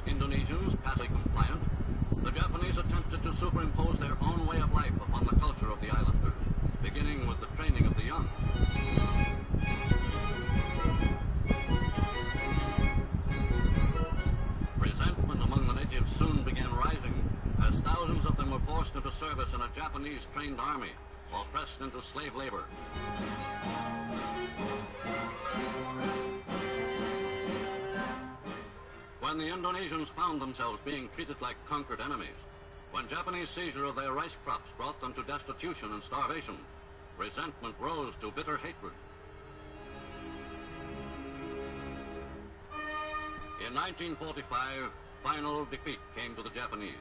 Indonesians, passively compliant, the Japanese attempted to superimpose their own way of life upon the culture of the islanders, beginning with the training of the young. Resentment among the natives soon began rising, as thousands of them were forced into service in a Japanese-trained army, or pressed into slave labor. When the Indonesians found themselves being treated like conquered enemies, when Japanese seizure of their rice crops brought them to destitution and starvation, resentment rose to bitter hatred. In 1945, final defeat came to the Japanese.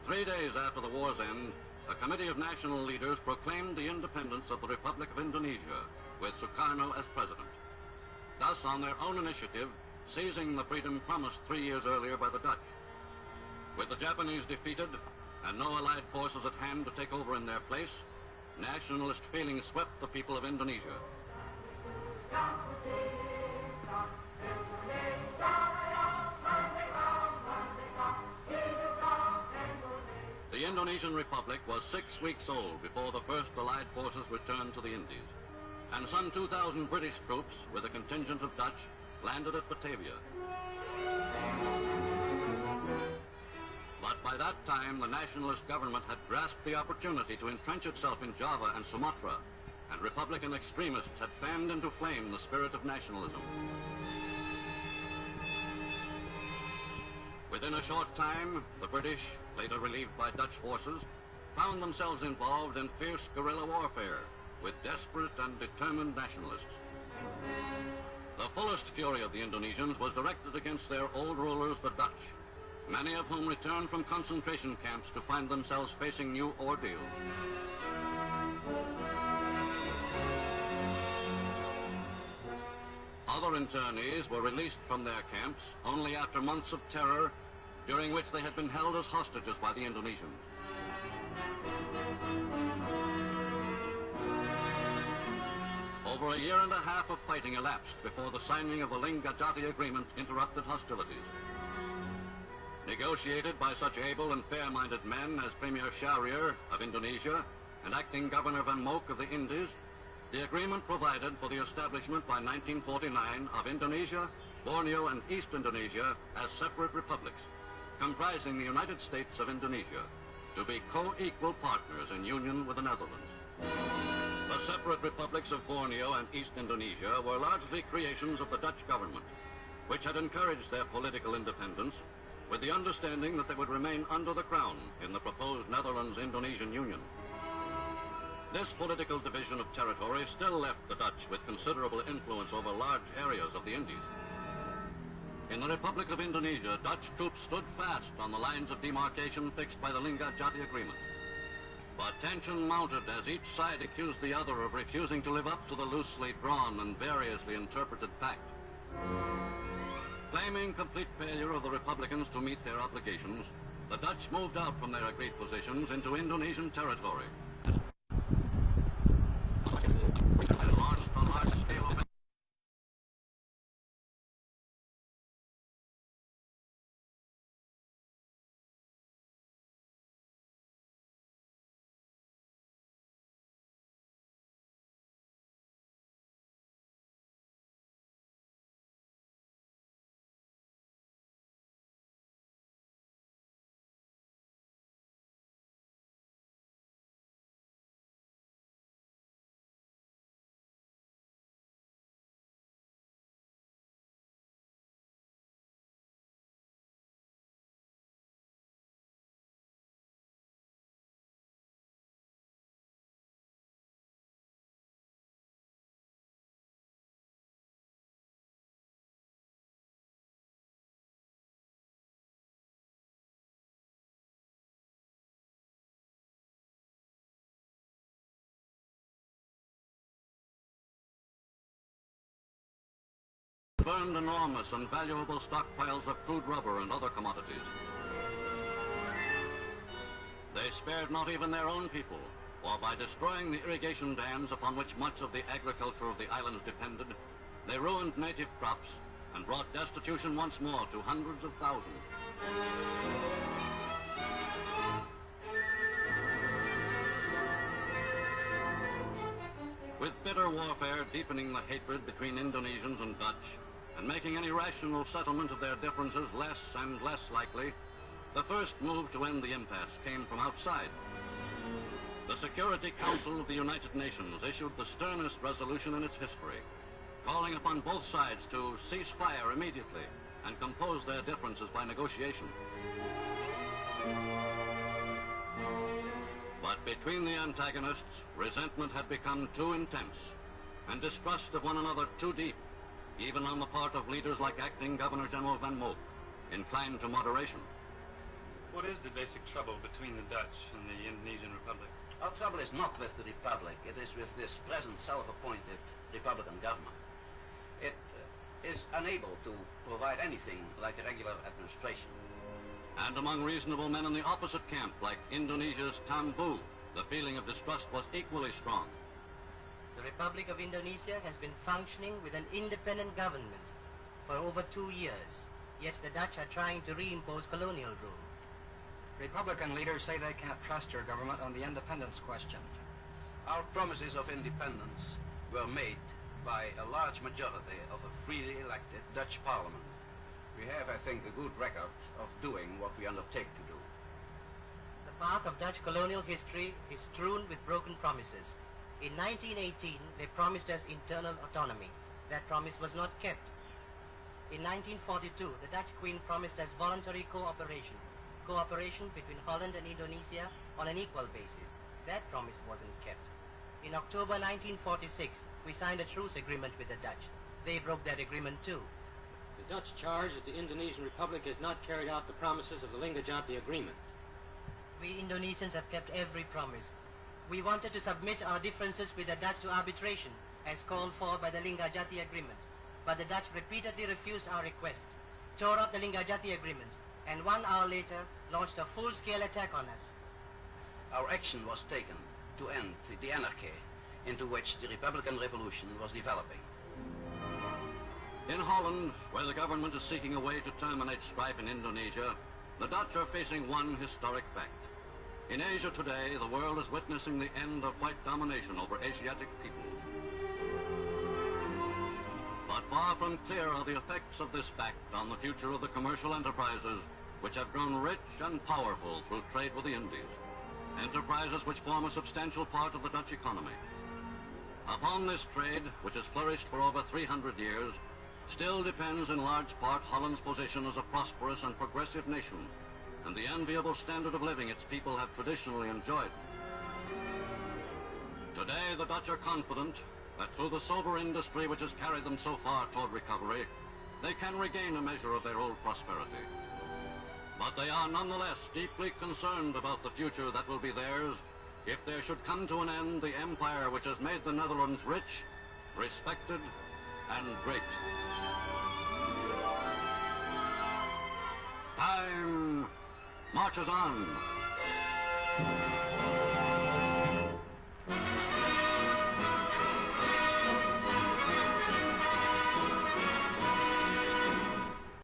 3 days after the war's end, a committee of national leaders proclaimed the independence of the Republic of Indonesia, with Sukarno as president. Thus, on their own initiative, seizing the freedom promised 3 years earlier by the Dutch. With the Japanese defeated and no allied forces at hand to take over in their place, nationalist feeling swept the people of Indonesia. The Indonesian Republic was 6 weeks old before the first allied forces returned to the Indies, and some 2,000 British troops, with a contingent of Dutch, landed at Batavia. But by that time, the nationalist government had grasped the opportunity to entrench itself in Java and Sumatra, and Republican extremists had fanned into flame the spirit of nationalism. Within a short time, the British, later relieved by Dutch forces, found themselves involved in fierce guerrilla warfare with desperate and determined nationalists. The fullest fury of the Indonesians was directed against their old rulers, the Dutch, many of whom returned from concentration camps to find themselves facing new ordeals. Other internees were released from their camps only after months of terror, during which they had been held as hostages by the Indonesians. Over a year and a half of fighting elapsed before the signing of the Linggadjati Agreement interrupted hostilities. Negotiated by such able and fair-minded men as Premier Syahrir of Indonesia and Acting Governor Van Mook of the Indies, the agreement provided for the establishment by 1949 of Indonesia, Borneo, and East Indonesia as separate republics, comprising the United States of Indonesia, to be co-equal partners in union with the Netherlands. The separate republics of Borneo and East Indonesia were largely creations of the Dutch government, which had encouraged their political independence with the understanding that they would remain under the crown in the proposed Netherlands-Indonesian Union. This political division of territory still left the Dutch with considerable influence over large areas of the Indies. In the Republic of Indonesia, Dutch troops stood fast on the lines of demarcation fixed by the Linggadjati Agreement. But tension mounted as each side accused the other of refusing to live up to the loosely drawn and variously interpreted pact. Claiming complete failure of the Republicans to meet their obligations, the Dutch moved out from their agreed positions into Indonesian territory and launched a large-scale offensive. Burned enormous and valuable stockpiles of crude rubber and other commodities. They spared not even their own people, for by destroying the irrigation dams upon which much of the agriculture of the islands depended, they ruined native crops and brought destitution once more to hundreds of thousands. With bitter warfare deepening the hatred between Indonesians and Dutch, and making any rational settlement of their differences less and less likely, the first move to end the impasse came from outside. The Security Council of the United Nations issued the sternest resolution in its history, calling upon both sides to cease fire immediately and compose their differences by negotiation. But between the antagonists, resentment had become too intense, and distrust of one another too deep, even on the part of leaders like Acting Governor General Van Mook, inclined to moderation. What is the basic trouble between the Dutch and the Indonesian Republic? Our trouble is not with the Republic. It is with this present self-appointed Republican government. It is unable to provide anything like a regular administration. And among reasonable men in the opposite camp, like Indonesia's Tambu, the feeling of distrust was equally strong. The Republic of Indonesia has been functioning with an independent government for over 2 years, yet the Dutch are trying to reimpose colonial rule. Republican leaders say they can't trust your government on the independence question. Our promises of independence were made by a large majority of a freely elected Dutch parliament. We have, I think, a good record of doing what we undertake to do. The path of Dutch colonial history is strewn with broken promises. In 1918, they promised us internal autonomy. That promise was not kept. In 1942, the Dutch Queen promised us voluntary cooperation between Holland and Indonesia on an equal basis. That promise wasn't kept. In October 1946, we signed a truce agreement with the Dutch. They broke that agreement too. The Dutch charge that the Indonesian Republic has not carried out the promises of the Linggadjati Agreement. We Indonesians have kept every promise. We wanted to submit our differences with the Dutch to arbitration, as called for by the Linggadjati Agreement. But the Dutch repeatedly refused our requests, tore up the Linggadjati Agreement, and 1 hour later launched a full-scale attack on us. Our action was taken to end the anarchy into which the Republican Revolution was developing. In Holland, where the government is seeking a way to terminate strife in Indonesia, the Dutch are facing one historic fact. In Asia today, the world is witnessing the end of white domination over Asiatic peoples. But far from clear are the effects of this fact on the future of the commercial enterprises which have grown rich and powerful through trade with the Indies, enterprises which form a substantial part of the Dutch economy. Upon this trade, which has flourished for over 300 years, still depends in large part Holland's position as a prosperous and progressive nation, and the enviable standard of living its people have traditionally enjoyed. Today, the Dutch are confident that through the sober industry which has carried them so far toward recovery, they can regain a measure of their old prosperity. But they are nonetheless deeply concerned about the future that will be theirs if there should come to an end the empire which has made the Netherlands rich, respected, and great. Time marches on.